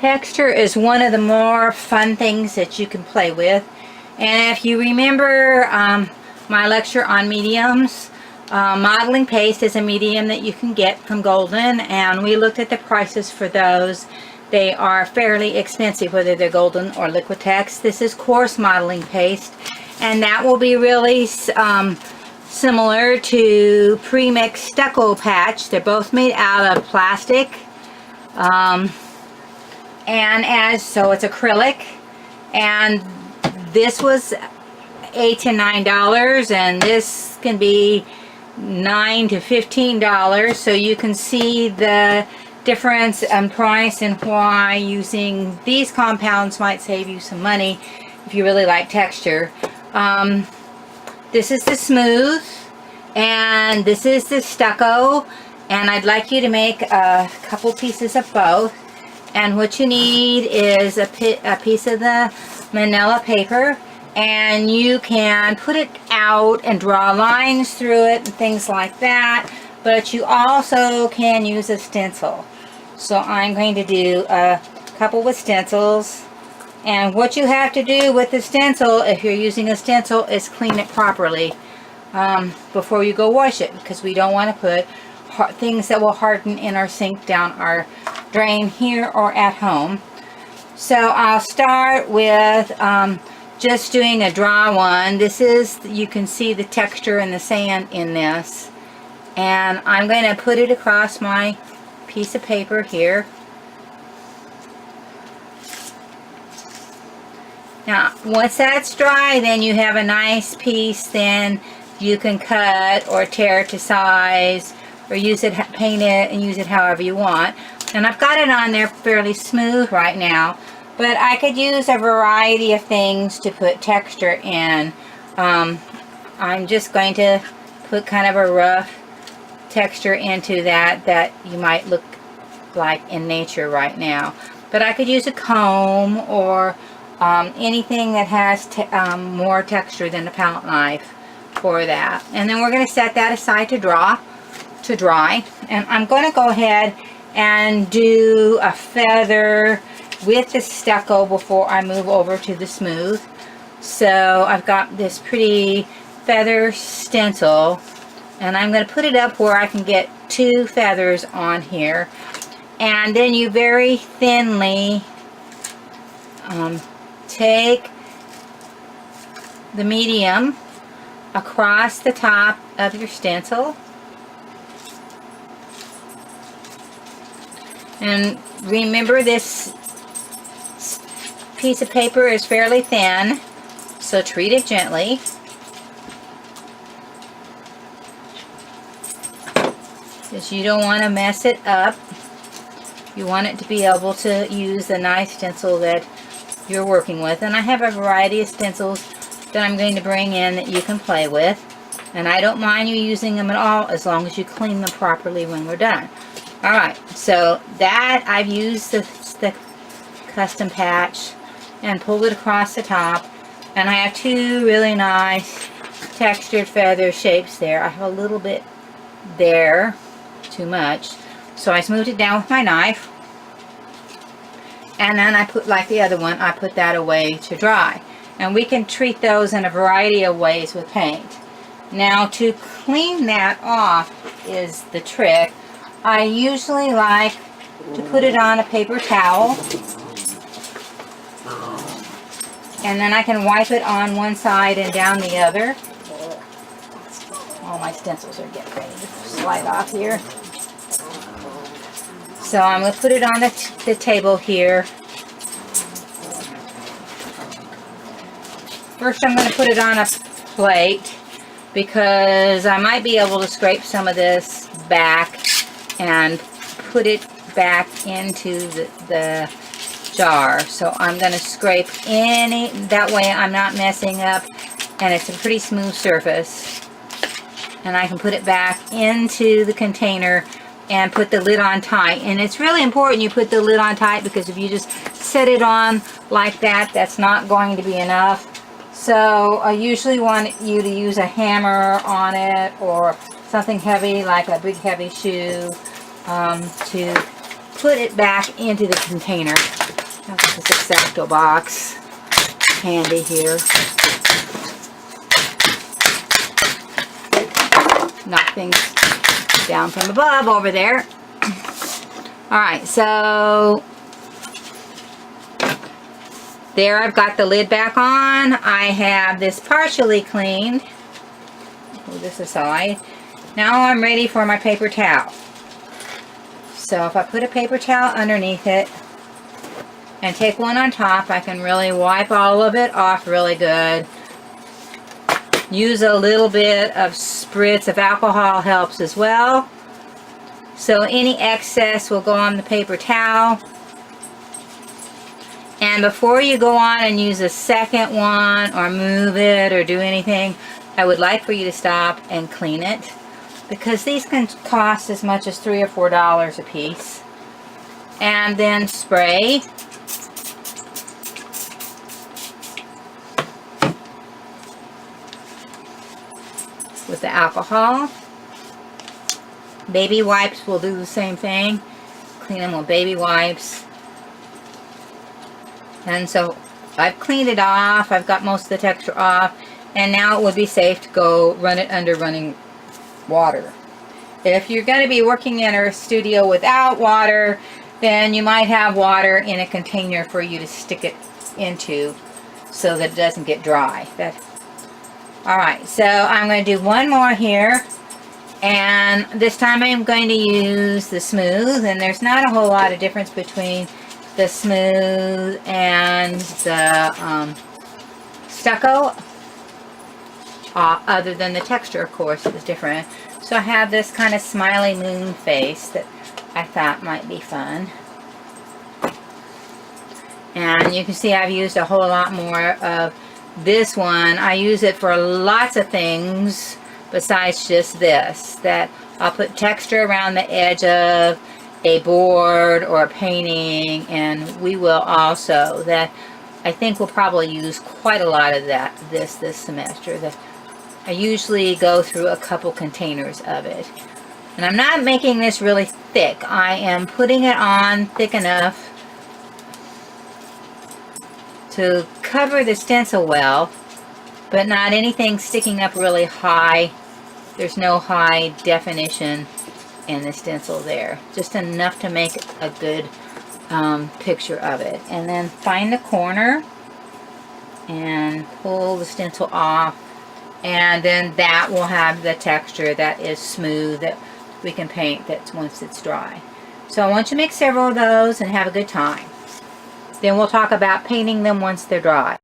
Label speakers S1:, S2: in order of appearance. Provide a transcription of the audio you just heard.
S1: Texture is one of the more fun things that you can play with. And if you remember my lecture on mediums, modeling paste is a medium that you can get from Golden, and we looked at the prices for those. They are fairly expensive, whether they're Golden or Liquitex. This is coarse modeling paste, and that will be really similar to pre-mixed stucco patch. They're both made out of plastic, so it's acrylic, and this was $8 to $9, and this can be $9 to $15, so you can see the difference in price and why using these compounds might save you some money if you really like texture. This is the smooth, and this is the stucco, and I'd like you to make a couple pieces of both. And what you need is a piece of the manila paper, and you can put it out and draw lines through it and things like that, but you also can use a stencil. So I'm going to do a couple with stencils, and what you have to do with the stencil, if you're using a stencil, is clean it properly before you go wash it, because we don't want to put things that will harden in our sink down our drain here or at home. So I'll start with just doing a dry one. This is, you can see the texture and the sand in this, and I'm going to put it across my piece of paper here. Now once that's dry, then you have a nice piece, then you can cut or tear it to size, or use it, paint it, and use it however you want. And I've got it on there fairly smooth right now, but I could use a variety of things to put texture in. I'm just going to put kind of a rough texture into that you might look like in nature right now. But I could use a comb or anything that has more texture than a palette knife for that. And then we're going to set that aside to dry. And I'm going to go ahead and do a feather with the stucco before I move over to the smooth. So I've got this pretty feather stencil, and I'm going to put it up where I can get 2 feathers on here. And then you very thinly take the medium across the top of your stencil. And remember, this piece of paper is fairly thin, so treat it gently. Because you don't want to mess it up. You want it to be able to use the nice stencil that you're working with. And I have a variety of stencils that I'm going to bring in that you can play with. And I don't mind you using them at all, as long as you clean them properly when we're done. Alright, so that I've used the custom patch and pulled it across the top, and I have 2 really nice textured feather shapes there. I have a little bit there, too much, so I smoothed it down with my knife, and then I put, like the other one, I put that away to dry. And we can treat those in a variety of ways with paint. Now to clean that off is the trick. I usually like to put it on a paper towel, and then I can wipe it on one side and down the other. All my stencils are getting ready to slide off here. So I'm going to put it on the table here. First I'm going to put it on a plate, because I might be able to scrape some of this back and put it back into the jar. So I'm going to scrape that way I'm not messing up, and it's a pretty smooth surface. And I can put it back into the container and put the lid on tight. And it's really important you put the lid on tight, because if you just set it on like that, that's not going to be enough. So I usually want you to use a hammer on it, or something heavy like a big heavy shoe, to put it back into the container. I've got this X-Acto box handy here. Knock things down from above over there. Alright, so there I've got the lid back on. I have this partially cleaned. Move this aside. Now I'm ready for my paper towel. So if I put a paper towel underneath it and take one on top, I can really wipe all of it off really good. Use a little bit of spritz of alcohol helps as well. So any excess will go on the paper towel. And before you go on and use a second one or move it or do anything, I would like for you to stop and clean it, because these can cost as much as $3 or $4 a piece. And then spray. With the alcohol. Baby wipes will do the same thing. Clean them with baby wipes. And so I've cleaned it off. I've got most of the texture off. And now it would be safe to go run it under running water. If you're going to be working in a studio without water, then you might have water in a container for you to stick it into so that it doesn't get dry. Alright, so I'm going to do one more here. And this time I'm going to use the smooth, and there's not a whole lot of difference between the smooth and the stucco, other than the texture, of course, is different. So I have this kind of smiley moon face that I thought might be fun. And you can see I've used a whole lot more of this one. I use it for lots of things besides just this. That I'll put texture around the edge of a board or a painting, and we will also, that I think we'll probably use quite a lot of this semester. That I usually go through a couple containers of it. And I'm not making this really thick. I am putting it on thick enough to cover the stencil well, but not anything sticking up really high. There's no high definition in the stencil there. Just enough to make a good picture of it. And then find the corner and pull the stencil off, and then that will have the texture that is smooth that we can paint once it's dry. So I want you to make several of those and have a good time. Then we'll talk about painting them once they're dry.